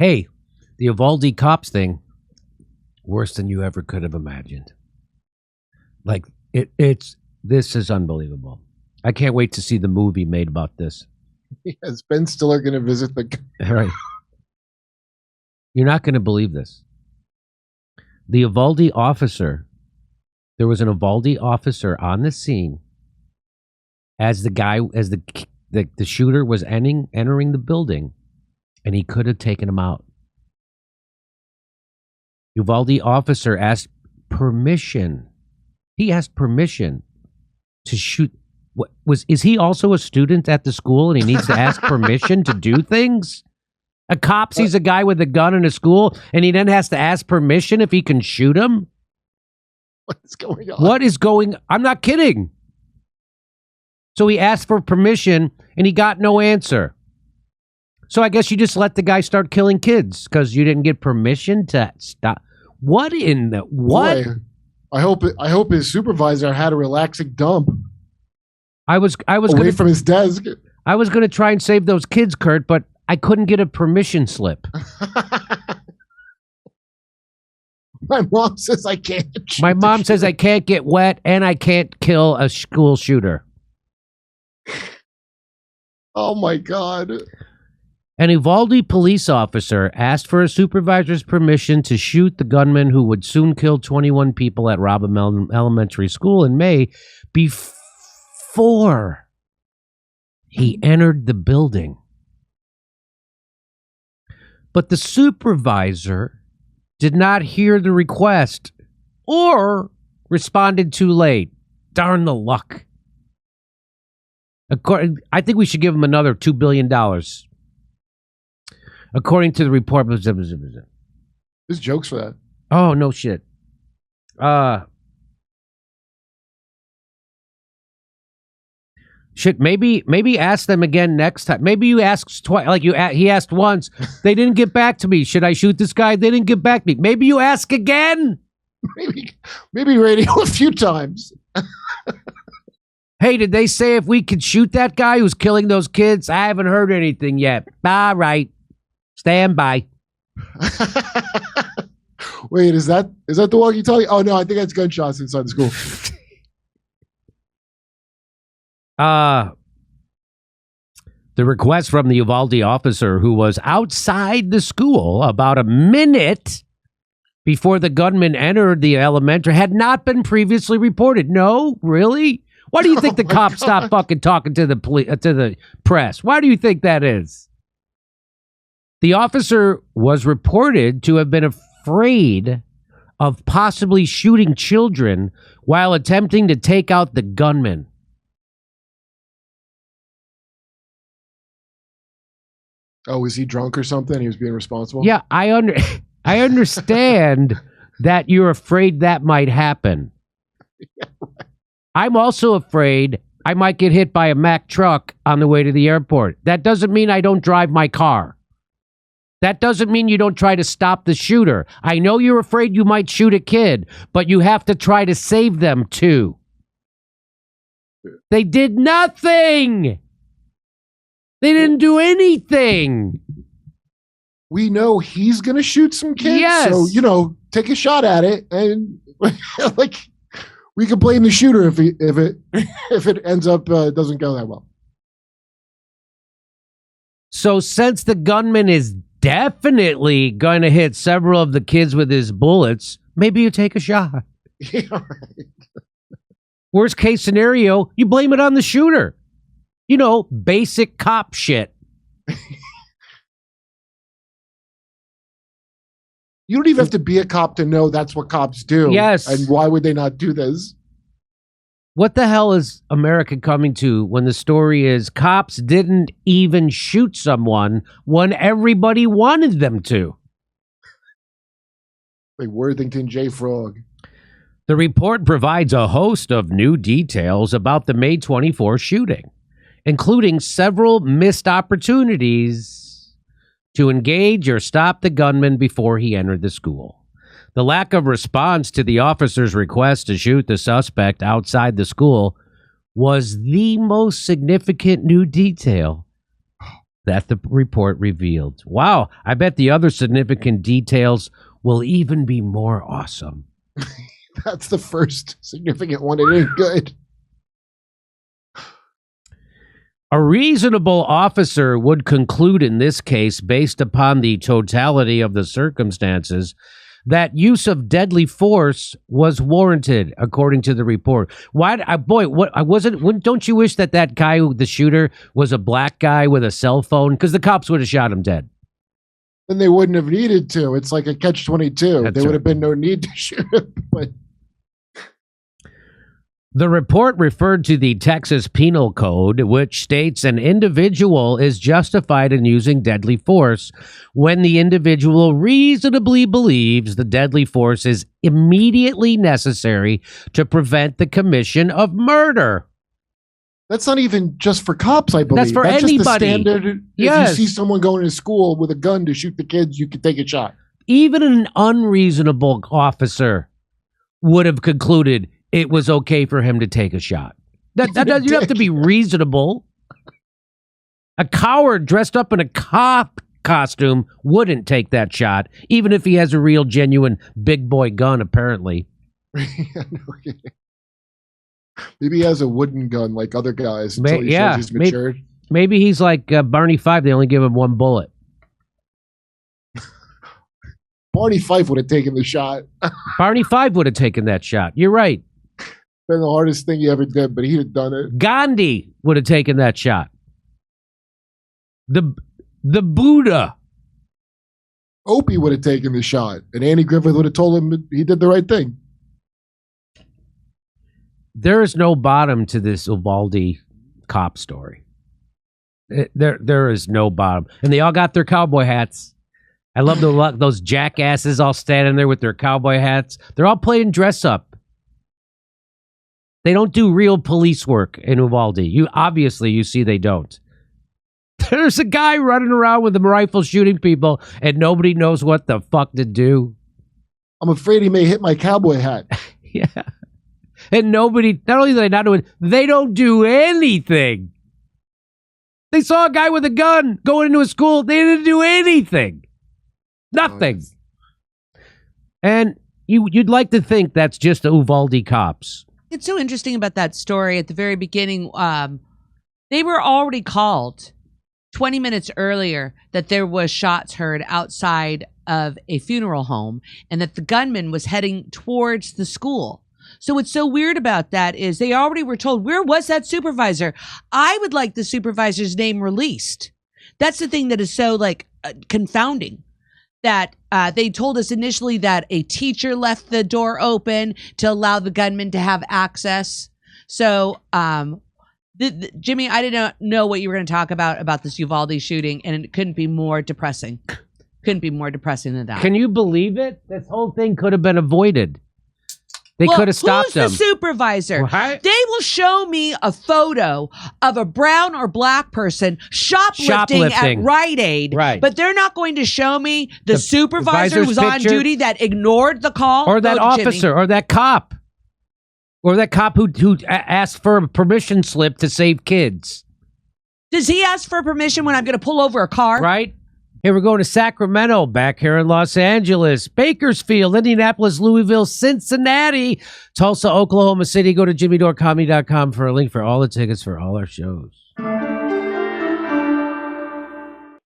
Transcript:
Hey, the Uvalde cops thing, worse than you ever could have imagined. Like, this is unbelievable. I can't wait to see the movie made about this. Is Ben Stiller going to visit the... All right. You're not going to believe this. The Uvalde officer, there was an Uvalde officer on the scene as the shooter was entering the building, and he could have taken him out. Uvalde officer asked permission. He asked permission to shoot. Is he also a student at the school and he needs to ask permission to do things? A cop sees a guy with a gun in a school and he then has to ask permission if he can shoot him? What is going on? What is going... I'm not kidding. So he asked for permission and he got no answer. So I guess you just let the guy start killing kids because you didn't get permission to stop. What in the... What? Boy, I hope his supervisor had a relaxing dump. I was away from his desk. I was going to try and save those kids, Kurt, but I couldn't get a permission slip. My mom says I can't. My mom says I can't get wet and I can't kill a school shooter. Oh my God. An Uvalde police officer asked for a supervisor's permission to shoot the gunman who would soon kill 21 people at Robham Elementary School in May before he entered the building. But the supervisor did not hear the request or responded too late. Darn the luck. I think we should give him another $2 billion. According to the report. There's jokes for that. Oh, no shit. Shit, maybe ask them again next time. Maybe you ask twice, like he asked once. They didn't get back to me. Should I shoot this guy? They didn't get back to me. Maybe you ask again. Maybe radio a few times. Hey, did they say if we could shoot that guy who's killing those kids? I haven't heard anything yet. All right. Stand by. Wait, is that the walkie-talkie? Oh, no, I think that's gunshots inside the school. The request from the Uvalde officer who was outside the school about a minute before the gunman entered the elementary had not been previously reported. No, really? Why do you think the cops stopped fucking talking to the to the press? Why do you think that is? The officer was reported to have been afraid of possibly shooting children while attempting to take out the gunman. Oh, was he drunk or something? He was being responsible? Yeah, I understand that you're afraid that might happen. Yeah, right. I'm also afraid I might get hit by a Mack truck on the way to the airport. That doesn't mean I don't drive my car. That doesn't mean you don't try to stop the shooter. I know you're afraid you might shoot a kid, but you have to try to save them too. They did nothing. They didn't do anything. We know he's going to shoot some kids. Yes. So, take a shot at it. And like, we can blame the shooter if it ends up doesn't go that well. So since the gunman is definitely going to hit several of the kids with his bullets, maybe you take a shot. Yeah, right. Worst case scenario, you blame it on the shooter. Basic cop shit. You don't even have to be a cop to know that's what cops do. Yes. And why would they not do this? What the hell is America coming to when the story is cops didn't even shoot someone when everybody wanted them to? Like Worthington J. Frog. The report provides a host of new details about the May 24 shooting, including several missed opportunities to engage or stop the gunman before he entered the school. The lack of response to the officer's request to shoot the suspect outside the school was the most significant new detail that the report revealed. Wow, I bet the other significant details will even be more awesome. That's the first significant one. It ain't good. A reasonable officer would conclude in this case, based upon the totality of the circumstances, that use of deadly force was warranted, according to the report. Don't you wish that guy, the shooter, was a black guy with a cell phone? Because the cops would have shot him dead. Then they wouldn't have needed to. It's like a catch-22. There would have been no need to shoot him. But the report referred to the Texas Penal Code, which states an individual is justified in using deadly force when the individual reasonably believes the deadly force is immediately necessary to prevent the commission of murder. that's not even just for cops, I believe. That's for Just the anybody. standard. Yes. If you see someone going to school with a gun to shoot the kids, you can take a shot. Even an unreasonable officer would have concluded it was okay for him to take a shot. That doesn't, you have to be reasonable. A coward dressed up in a cop costume wouldn't take that shot, even if he has a real, genuine big boy gun, apparently. Maybe he has a wooden gun like other guys until he shows he's matured. Maybe he's like Barney Fife. They only give him one bullet. Barney Fife would have taken the shot. Barney Fife would have taken that shot. You're right. Been the hardest thing he ever did, but he'd have done it. Gandhi would have taken that shot. The Buddha. Opie would have taken the shot, and Andy Griffith would have told him he did the right thing. There is no bottom to this Uvalde cop story. There is no bottom. And they all got their cowboy hats. I love those jackasses all standing there with their cowboy hats. They're all playing dress up. They don't do real police work in Uvalde. You see they don't. There's a guy running around with a rifle shooting people, and nobody knows what the fuck to do. I'm afraid he may hit my cowboy hat. Yeah. And nobody, not only do they not do it, they don't do anything. They saw a guy with a gun going into a school. They didn't do anything. Nothing. And you'd like to think that's just the Uvalde cops. It's so interesting about that story at the very beginning. They were already called 20 minutes earlier that there was shots heard outside of a funeral home and that the gunman was heading towards the school. So what's so weird about that is they already were told, where was that supervisor? I would like the supervisor's name released. That's the thing that is so confounding. That they told us initially that a teacher left the door open to allow the gunman to have access. So, Jimmy, I didn't know what you were going to talk about this Uvalde shooting, and it couldn't be more depressing. Couldn't be more depressing than that. Can you believe it? This whole thing could have been avoided. They could have stopped them. Who's the supervisor? Right? They will show me a photo of a brown or black person shoplifting at Rite Aid, right? But they're not going to show me the supervisor who's on picture, duty that ignored the call, or that officer, Jimmy. or that cop, who asked for a permission slip to save kids. Does he ask for permission when I'm going to pull over a car? Right. Here we're going to Sacramento, back here in Los Angeles, Bakersfield, Indianapolis, Louisville, Cincinnati, Tulsa, Oklahoma City. Go to jimmydorcomedy.com for a link for all the tickets for all our shows.